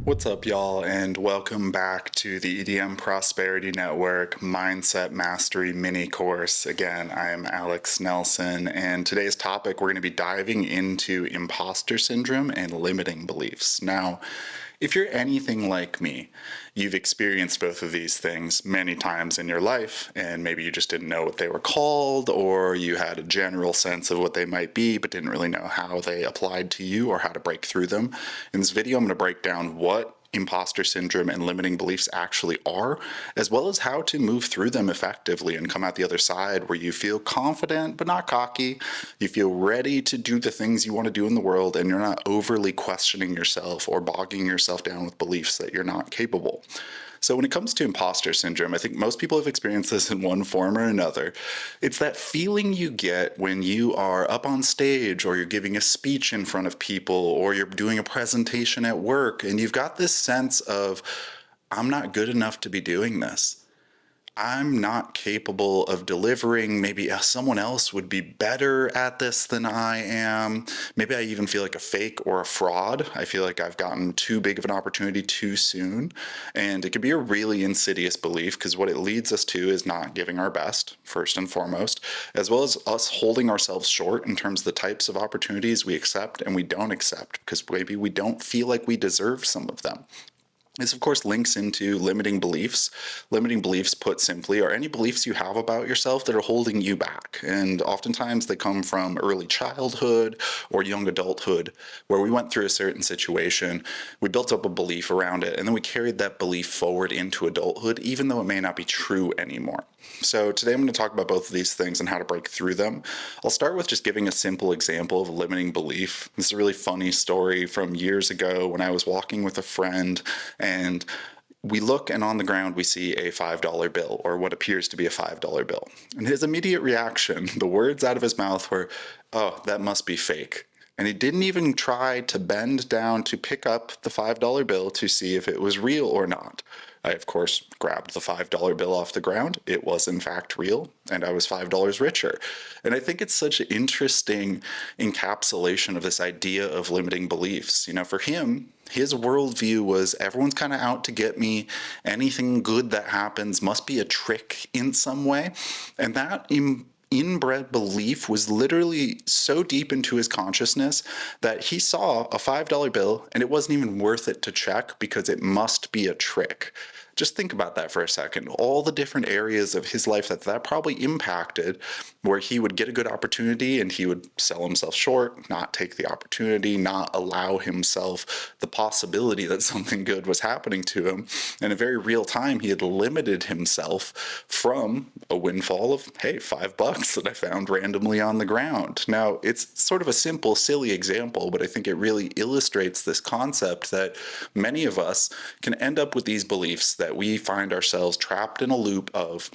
What's up, y'all, and welcome back to the EDM Prosperity Network Mindset Mastery Mini-Course. Again, I am Alex Nelson, and today's topic, we're going to be diving into imposter syndrome and limiting beliefs. Now, if you're anything like me, you've experienced both of these things many times in your life, and maybe you just didn't know what they were called, or you had a general sense of what they might be, but didn't really know how they applied to you or how to break through them. In this video, I'm going to break down what imposter syndrome and limiting beliefs actually are, as well as how to move through them effectively and come out the other side where you feel confident but not cocky, you feel ready to do the things you want to do in the world, and you're not overly questioning yourself or bogging yourself down with beliefs that you're not capable. So when it comes to imposter syndrome, I think most people have experienced this in one form or another. It's that feeling you get when you are up on stage, or you're giving a speech in front of people, or you're doing a presentation at work, and you've got this sense of, I'm not good enough to be doing this. I'm not capable of delivering. Maybe someone else would be better at this than I am. Maybe I even feel like a fake or a fraud. I feel like I've gotten too big of an opportunity too soon. And it could be a really insidious belief, because what it leads us to is not giving our best, first and foremost, as well as us holding ourselves short in terms of the types of opportunities we accept and we don't accept, because maybe we don't feel like we deserve some of them. This, of course, links into limiting beliefs. Limiting beliefs, put simply, are any beliefs you have about yourself that are holding you back. And oftentimes they come from early childhood or young adulthood, where we went through a certain situation, we built up a belief around it, and then we carried that belief forward into adulthood, even though it may not be true anymore. So today I'm going to talk about both of these things and how to break through them. I'll start with just giving a simple example of a limiting belief. This is a really funny story from years ago when I was walking with a friend, and we look, and on the ground we see a $5 bill, or what appears to be a $5 bill. And his immediate reaction, the words out of his mouth were, "Oh, that must be fake." And he didn't even try to bend down to pick up the $5 bill to see if it was real or not. I, of course, grabbed the $5 bill off the ground. It was, in fact, real, and I was $5 richer. And I think it's such an interesting encapsulation of this idea of limiting beliefs. You know, for him, his worldview was everyone's kind of out to get me. Anything good that happens must be a trick in some way. And that inbred belief was literally so deep into his consciousness that he saw a $5 bill and it wasn't even worth it to check because it must be a trick. Just think about that for a second. All the different areas of his life that probably impacted, where he would get a good opportunity and he would sell himself short, not take the opportunity, not allow himself the possibility that something good was happening to him. In a very real time, he had limited himself from a windfall of, hey, $5 that I found randomly on the ground. Now, it's sort of a simple, silly example, but I think it really illustrates this concept that many of us can end up with these beliefs that we find ourselves trapped in a loop of,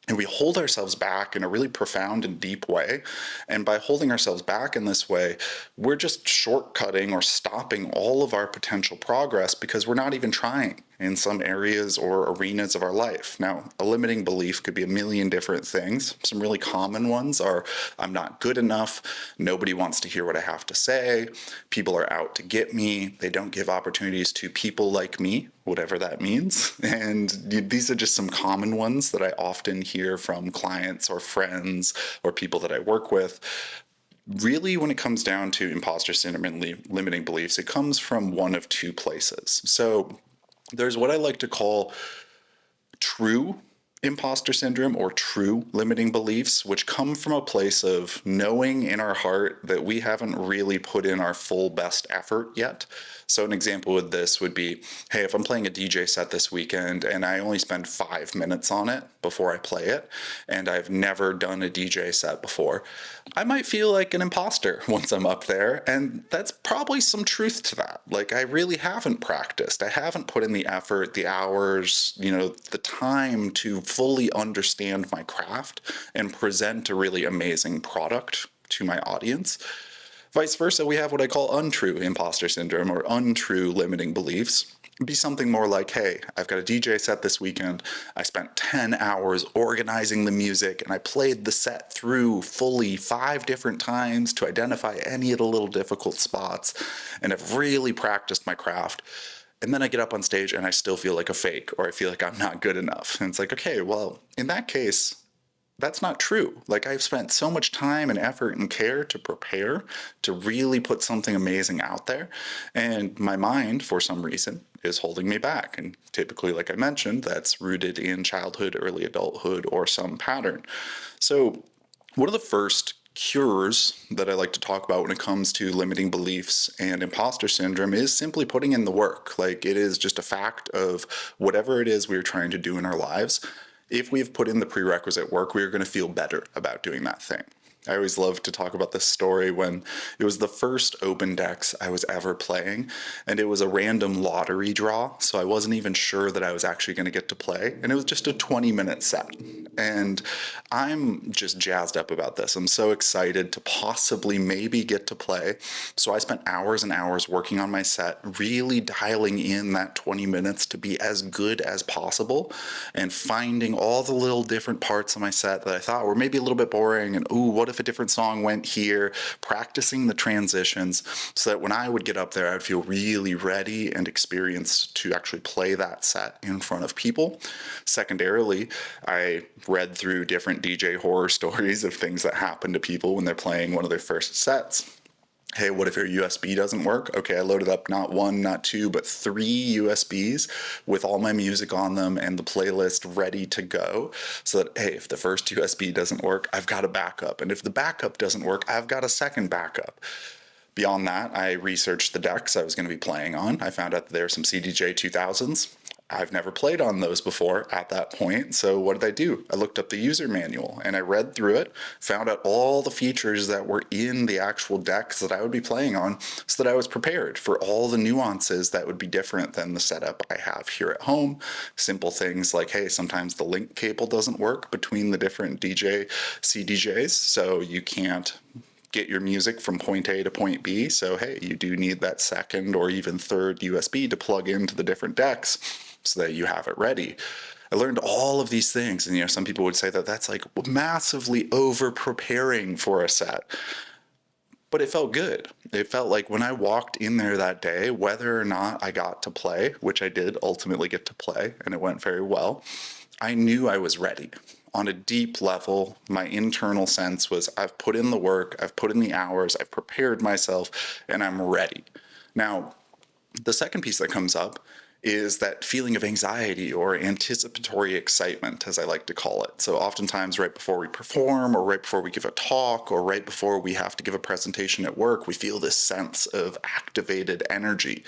and we hold ourselves back in a really profound and deep way. And by holding ourselves back in this way, we're just shortcutting or stopping all of our potential progress because we're not even trying in some areas or arenas of our life. Now, a limiting belief could be a million different things. Some really common ones are, I'm not good enough, nobody wants to hear what I have to say, people are out to get me, they don't give opportunities to people like me, whatever that means. And these are just some common ones that I often hear from clients or friends or people that I work with. Really, when it comes down to imposter syndrome and limiting beliefs, it comes from one of two places. So there's what I like to call true imposter syndrome or true limiting beliefs, which come from a place of knowing in our heart that we haven't really put in our full best effort yet. So an example of this would be, hey, if I'm playing a DJ set this weekend and I only spend 5 minutes on it before I play it, and I've never done a DJ set before, I might feel like an imposter once I'm up there. And that's probably some truth to that. Like, I really haven't practiced. I haven't put in the effort, the hours, the time to fully understand my craft and present a really amazing product to my audience. Vice versa, we have what I call untrue imposter syndrome or untrue limiting beliefs. It'd be something more like, hey, I've got a DJ set this weekend. I spent 10 hours organizing the music and I played the set through fully 5 different times to identify any of the little difficult spots, and I've really practiced my craft. And then I get up on stage and I still feel like a fake, or I feel like I'm not good enough. And it's like, okay, well, in that case, that's not true. Like, I've spent so much time and effort and care to prepare to really put something amazing out there. And my mind, for some reason, is holding me back. And typically, like I mentioned, that's rooted in childhood, early adulthood, or some pattern. So, one of the first cures that I like to talk about when it comes to limiting beliefs and imposter syndrome is simply putting in the work. Like, it is just a fact of whatever it is we're trying to do in our lives. If we've put in the prerequisite work, we're going to feel better about doing that thing. I always love to talk about this story when it was the first open decks I was ever playing, and it was a random lottery draw, so I wasn't even sure that I was actually going to get to play, and it was just a 20-minute set. And I'm just jazzed up about this. I'm so excited to possibly maybe get to play. So I spent hours and hours working on my set, really dialing in that 20 minutes to be as good as possible, and finding all the little different parts of my set that I thought were maybe a little bit boring, and ooh, what if a different song went here, practicing the transitions so that when I would get up there, I would feel really ready and experienced to actually play that set in front of people. Secondarily, I read through different DJ horror stories of things that happen to people when they're playing one of their first sets. Hey, what if your USB doesn't work? Okay, I loaded up not one, not two, but 3 USBs with all my music on them and the playlist ready to go. So that, hey, if the first USB doesn't work, I've got a backup. And if the backup doesn't work, I've got a second backup. Beyond that, I researched the decks I was going to be playing on. I found out that there are some CDJ 2000s. I've never played on those before at that point, so what did I do? I looked up the user manual and I read through it, found out all the features that were in the actual decks that I would be playing on so that I was prepared for all the nuances that would be different than the setup I have here at home. Simple things like, hey, sometimes the link cable doesn't work between the different CDJs, so you can't get your music from point A to point B. So, hey, you do need that second or even third USB to plug into the different decks so that you have it ready. I learned all of these things. And, some people would say that that's like massively over preparing for a set. But it felt good. It felt like when I walked in there that day, whether or not I got to play, which I did ultimately get to play, and it went very well, I knew I was ready. On a deep level, my internal sense was I've put in the work, I've put in the hours, I've prepared myself, and I'm ready. Now, the second piece that comes up is that feeling of anxiety or anticipatory excitement, as I like to call it. So oftentimes right before we perform or right before we give a talk or right before we have to give a presentation at work, we feel this sense of activated energy.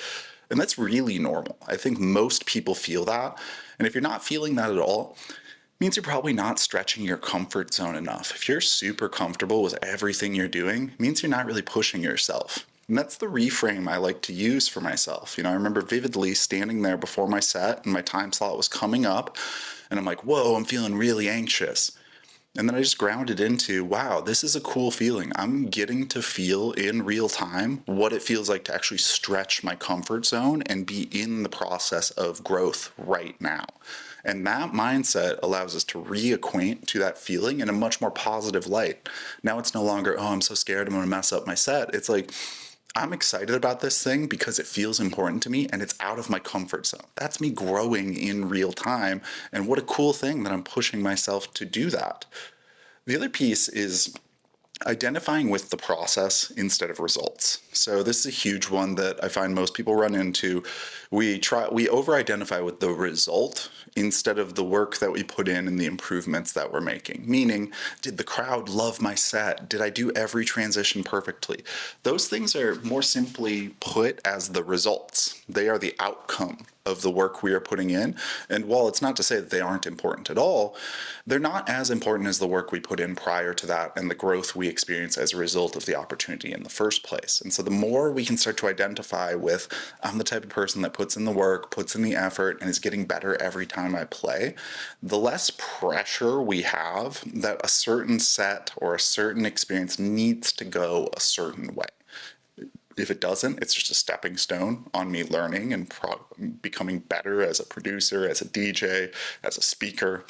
And that's really normal. I think most people feel that. And if you're not feeling that at all, it means you're probably not stretching your comfort zone enough. If you're super comfortable with everything you're doing, it means you're not really pushing yourself. And that's the reframe I like to use for myself. I remember vividly standing there before my set and my time slot was coming up, and I'm like, whoa, I'm feeling really anxious. And then I just grounded into, wow, this is a cool feeling. I'm getting to feel in real time what it feels like to actually stretch my comfort zone and be in the process of growth right now. And that mindset allows us to reacquaint to that feeling in a much more positive light. Now it's no longer, oh, I'm so scared I'm going to mess up my set. It's like, I'm excited about this thing because it feels important to me and it's out of my comfort zone. That's me growing in real time. And what a cool thing that I'm pushing myself to do that. The other piece is identifying with the process instead of results. So this is a huge one that I find most people run into. We over-identify with the result instead of the work that we put in and the improvements that we're making. Meaning, did the crowd love my set? Did I do every transition perfectly? Those things are more simply put as the results. They are the outcome of the work we are putting in. And while it's not to say that they aren't important at all, they're not as important as the work we put in prior to that and the growth we experience as a result of the opportunity in the first place. And so the more we can start to identify with, I'm the type of person that puts in the work, puts in the effort, and is getting better every time I play, the less pressure we have that a certain set or a certain experience needs to go a certain way. If it doesn't, it's just a stepping stone on me learning and becoming better as a producer, as a DJ, as a speaker.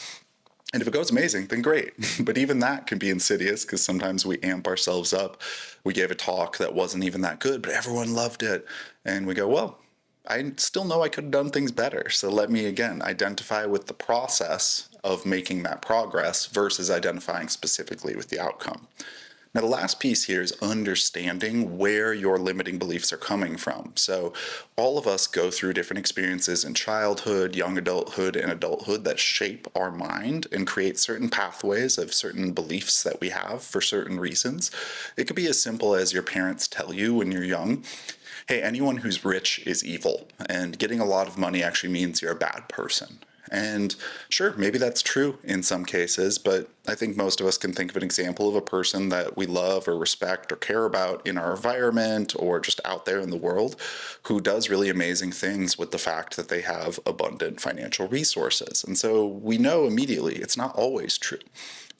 And if it goes amazing, then great. But even that can be insidious because sometimes we amp ourselves up. We gave a talk that wasn't even that good, but everyone loved it. And we go, well, I still know I could have done things better. So let me again identify with the process of making that progress versus identifying specifically with the outcome. Now, the last piece here is understanding where your limiting beliefs are coming from. So, all of us go through different experiences in childhood, young adulthood, and adulthood that shape our mind and create certain pathways of certain beliefs that we have for certain reasons. It could be as simple as your parents tell you when you're young, hey, anyone who's rich is evil, and getting a lot of money actually means you're a bad person. And sure, maybe that's true in some cases, but I think most of us can think of an example of a person that we love or respect or care about in our environment or just out there in the world who does really amazing things with the fact that they have abundant financial resources. And so we know immediately it's not always true.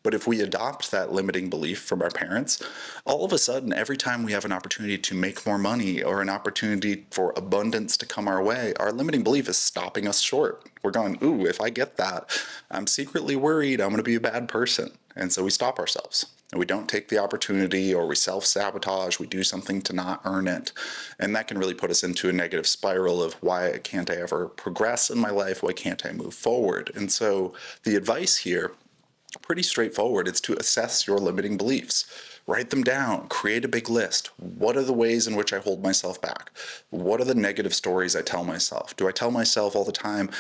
But if we adopt that limiting belief from our parents, all of a sudden, every time we have an opportunity to make more money or an opportunity for abundance to come our way, our limiting belief is stopping us short. We're going, ooh, if I get that, I'm secretly worried I'm going to be a bad person. And so we stop ourselves. And we don't take the opportunity, or we self-sabotage, we do something to not earn it. And that can really put us into a negative spiral of why can't I ever progress in my life? Why can't I move forward? And so the advice here, pretty straightforward. It's to assess your limiting beliefs. Write them down, create a big list. What are the ways in which I hold myself back? What are the negative stories I tell myself? Do I tell myself all the time,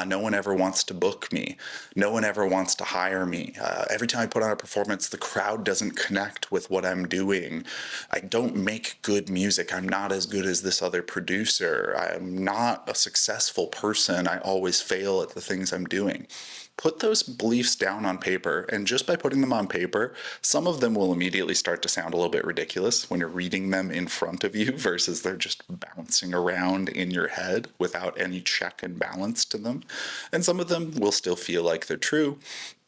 no one ever wants to book me? No one ever wants to hire me. Every time I put on a performance, the crowd doesn't connect with what I'm doing. I don't make good music. I'm not as good as this other producer. I'm not a successful person. I always fail at the things I'm doing. Put those beliefs down on paper, and just by putting them on paper, some of them will immediately start to sound a little bit ridiculous when you're reading them in front of you versus they're just bouncing around in your head without any check and balance to them. And some of them will still feel like they're true.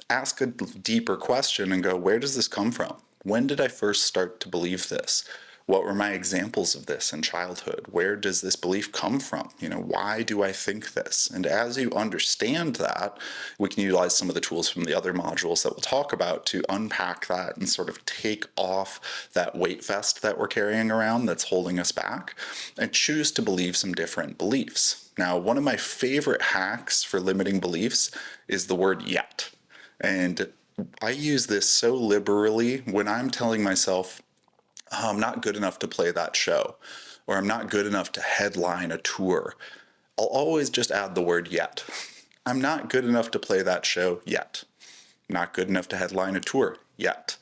Ask a deeper question and go, where does this come from? When did I first start to believe this? What were my examples of this in childhood? Where does this belief come from? Why do I think this? And as you understand that, we can utilize some of the tools from the other modules that we'll talk about to unpack that and sort of take off that weight vest that we're carrying around that's holding us back and choose to believe some different beliefs. Now, one of my favorite hacks for limiting beliefs is the word yet. And I use this so liberally when I'm telling myself, oh, I'm not good enough to play that show, or I'm not good enough to headline a tour. I'll always just add the word yet. I'm not good enough to play that show yet. Not good enough to headline a tour yet.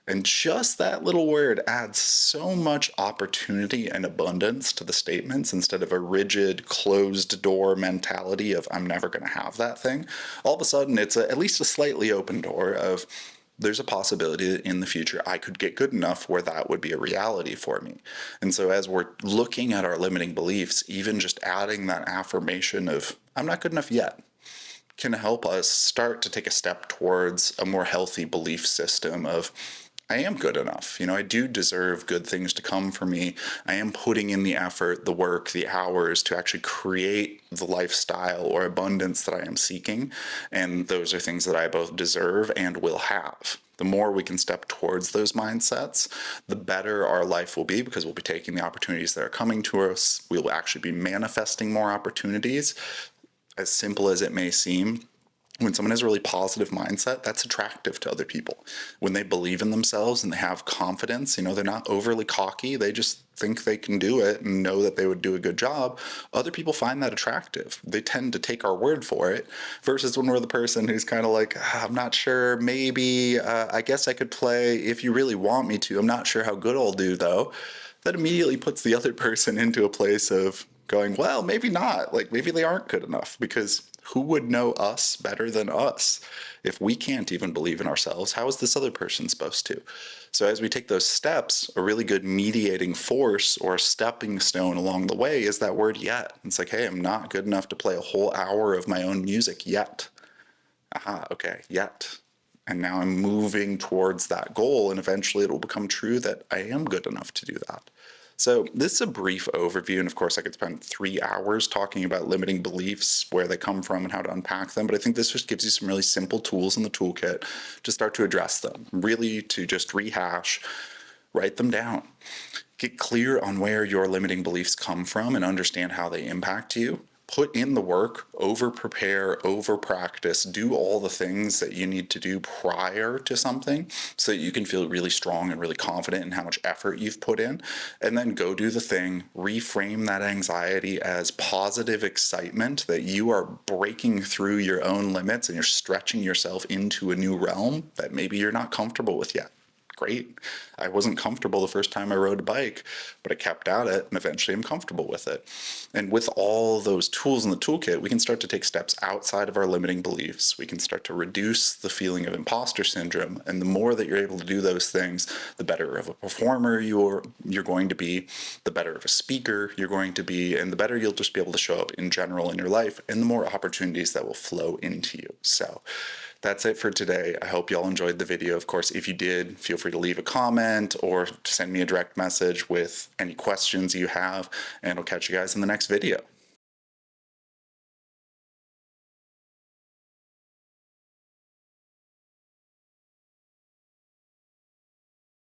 And just that little word adds so much opportunity and abundance to the statements instead of a rigid, closed door mentality of I'm never going to have that thing. All of a sudden, it's at least a slightly open door of there's a possibility that in the future I could get good enough where that would be a reality for me. And so as we're looking at our limiting beliefs, even just adding that affirmation of I'm not good enough yet can help us start to take a step towards a more healthy belief system of I am good enough. I do deserve good things to come for me. I am putting in the effort, the work, the hours to actually create the lifestyle or abundance that I am seeking. And those are things that I both deserve and will have. The more we can step towards those mindsets, the better our life will be because we'll be taking the opportunities that are coming to us. We will actually be manifesting more opportunities. As simple as it may seem, when someone has a really positive mindset, that's attractive to other people. When they believe in themselves and they have confidence, they're not overly cocky. They just think they can do it and know that they would do a good job. Other people find that attractive. They tend to take our word for it versus when we're the person who's kind of like, I'm not sure, maybe, I guess I could play if you really want me to. I'm not sure how good I'll do though. That immediately puts the other person into a place of going, well, maybe not. Like maybe they aren't good enough because who would know us better than us? If we can't even believe in ourselves, how is this other person supposed to? So as we take those steps, a really good mediating force or a stepping stone along the way is that word yet. It's like, hey, I'm not good enough to play a whole hour of my own music yet. Aha, okay, yet. And now I'm moving towards that goal, and eventually it will become true that I am good enough to do that. So this is a brief overview, and of course I could spend 3 hours talking about limiting beliefs, where they come from and how to unpack them, but I think this just gives you some really simple tools in the toolkit to start to address them, really to just rehash. Write them down. Get clear on where your limiting beliefs come from and understand how they impact you. Put in the work, over prepare, over practice, do all the things that you need to do prior to something so that you can feel really strong and really confident in how much effort you've put in. And then go do the thing, reframe that anxiety as positive excitement that you are breaking through your own limits and you're stretching yourself into a new realm that maybe you're not comfortable with yet. Great. I wasn't comfortable the first time I rode a bike, but I kept at it and eventually I'm comfortable with it. And with all those tools in the toolkit, we can start to take steps outside of our limiting beliefs. We can start to reduce the feeling of imposter syndrome. And the more that you're able to do those things, the better of a performer you're going to be, the better of a speaker you're going to be, and the better you'll just be able to show up in general in your life, and the more opportunities that will flow into you. So that's it for today. I hope y'all enjoyed the video. Of course, if you did, feel free to leave a comment or send me a direct message with any questions you have, and I'll catch you guys in the next video.